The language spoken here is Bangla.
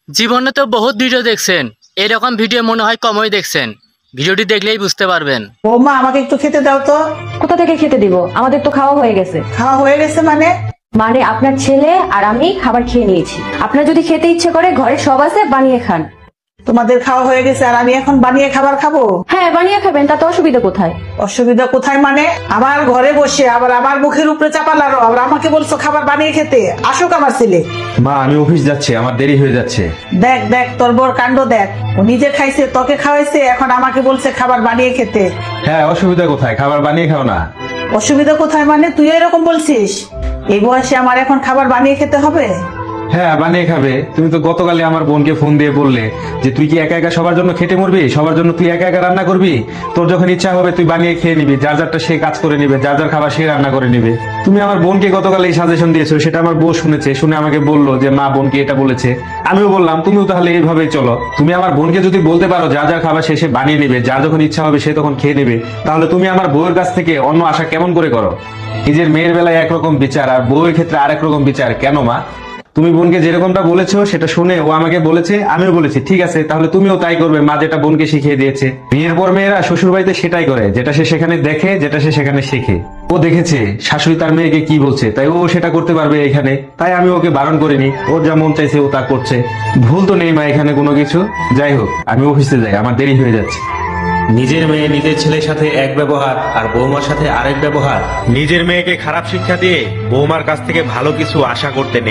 জীবনে তো বহুত ভিডিও দেখছেন, এরকম ভিডিও মনে হয় কমই দেখছেন। ভিডিওটি দেখলেই বুঝতে পারবেন। বৌমা আমাকে একটু খেতে দাও তো। কোথা থেকে খেতে দিব? আমাদের তো খাওয়া হয়ে গেছে। খাওয়া হয়ে গেছে মানে? মানে আপনার ছেলে আর আমি খাবার খেয়ে নিয়েছি। আপনার যদি খেতে ইচ্ছে করে ঘরে সব আছে, বানিয়ে খান। তোমাদের খাওয়া হয়ে গেছে আর আমি এখন বানিয়ে খাবার খাবো? হ্যাঁ, বানিয়ে খাবেন, তাতে অসুবিধা কোথায়? অসুবিধা কোথায় মানে? আমার ঘরে বসে আবার আমার মুখের উপরে চাপা লারো, আবার আমাকে বলছো খাবার বানিয়ে খেতে। আসুক আমার ছেলে। মা আমি অফিস যাচ্ছি, আমার দেরি হয়ে যাচ্ছে। দেখ দেখ তোর বড় কাণ্ড দেখ, ও নিজে খাইছে, তোকে খাওয়াইছে, এখন আমাকে বলছে খাবার বানিয়ে খেতে। হ্যাঁ, অসুবিধা কোথায়? খাবার বানিয়ে খাও না। অসুবিধা কোথায় মানে? তুই এরকম বলছিস? এই বয়সে আমার এখন খাবার বানিয়ে খেতে হবে? হ্যাঁ, বানিয়ে খাবে। তুমি তো গতকালই আমার বোনকে ফোন দিয়ে বললে যে তুই কি একা একা সবার জন্য খেটে মরবি, সবার জন্য তুই একা একা রান্না করবি, তোর যখন ইচ্ছা হবে তুই বানিয়ে খেয়ে নিবি, যার যারটা সে কাজ করে নিবে, যার যার খাবার সে রান্না করে নিবে। তুমি আমার বোনকে গতকাল এই সাজেশন দিয়েছো, সেটা আমার বউ শুনেছে, শুনে আমাকে বললো যে মা বোনকে এটা বলেছে। আমিও বললাম তুমিও তাহলে এইভাবেই চলো। তুমি আমার বোনকে যদি বলতে পারো যার যার খাবার সে বানিয়ে নিবে, যার যখন ইচ্ছা হবে সে তখন খেয়ে নেবে, তাহলে তুমি আমার বউয়ের কাছ থেকে অন্য আশা কেমন করে করো? নিজের মেয়ের বেলায় একরকম বিচার আর বউয়ের ক্ষেত্রে আরেক রকম বিচার কেন মা? তুমি বোনকে যেরকমটা বলেছো সেটা শুনে ও আমাকে বলেছে, আমিও বলেছি ঠিক আছে, তাহলে তুমিও তাই করবে। মা যেটা বোনকে শিখিয়ে দিয়েছে, বিয়ের পর মেয়েরা শ্বশুর বাড়িতে সেটাই করে, যেটা সে সেখানে দেখে, যেটা সে সেখানে শেখে। ও দেখেছে শাশুড়ি তার মেয়েকে কি বলছে, তাই ও সেটা করতে পারবে এখানে। তাই আমি ওকে বারণ করিনি, ওর যা মন চাইছে ও তা করছে। ভুল তো নেই মা এখানে কোনো কিছু। যাই হোক, আমি অফিসে যাই, আমার দেরি হয়ে যাচ্ছে। নিজের মেয়ে নিজের ছেলের সাথে এক ব্যবহার আর বৌমার সাথে আরেক ব্যবহার। নিজের মেয়েকে খারাপ শিক্ষা দিয়ে বৌমার কাছ থেকে ভালো কিছু আশা করতে নেই।